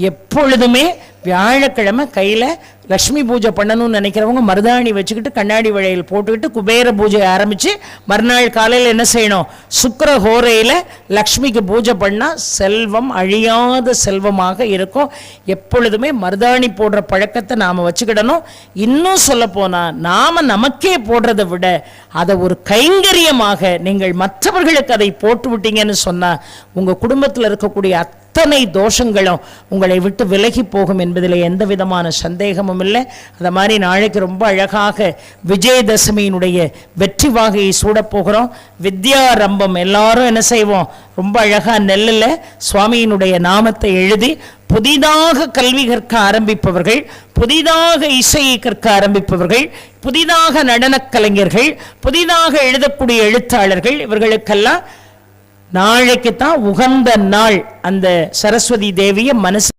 எப்பொழுதுமே வியாழக்கிழமை கையில் லக்ஷ்மி பூஜை பண்ணணும்னு நினைக்கிறவங்க மருதாணி வச்சுக்கிட்டு கண்ணாடி வளையல் போட்டுக்கிட்டு குபேர பூஜை ஆரம்பித்து மறுநாள் காலையில் என்ன செய்யணும், சுக்கிர ஹோரையில் லக்ஷ்மிக்கு பூஜை பண்ணால் செல்வம் அழியாத செல்வமாக இருக்கும். எப்பொழுதுமே மருதாணி போடுற பழக்கத்தை நாம் வச்சுக்கிடணும். இன்னும் சொல்ல போனால் நாம் நமக்கே போடுறதை விட அதை ஒரு கைங்கரியமாக நீங்கள் மற்றவர்களுக்கு அதை போட்டு விட்டீங்கன்னு சொன்னால் உங்கள் குடும்பத்தில் இருக்கக்கூடிய அத்தனை தோஷங்களும் உங்களை விட்டு விலகி போகும் என்பதில் எந்த விதமான சந்தேகமும் இல்லை. அந்த மாதிரி நாளைக்கு ரொம்ப அழகாக விஜயதசமியினுடைய வெற்றி வாகையை சூடப்போகிறோம். வித்யாரம்பம் எல்லாரும் என்ன செய்வோம், ரொம்ப அழகாக நெல்லில் சுவாமியினுடைய நாமத்தை எழுதி புதிதாக கல்வி கற்க ஆரம்பிப்பவர்கள், புதிதாக இசையை கற்க ஆரம்பிப்பவர்கள், புதிதாக நடனக் கலைஞர்கள், புதிதாக எழுதக்கூடிய எழுத்தாளர்கள், இவர்களுக்கெல்லாம் நாளைக்கு தான் உகந்த நாள். அந்த சரஸ்வதி தேவியை மனசு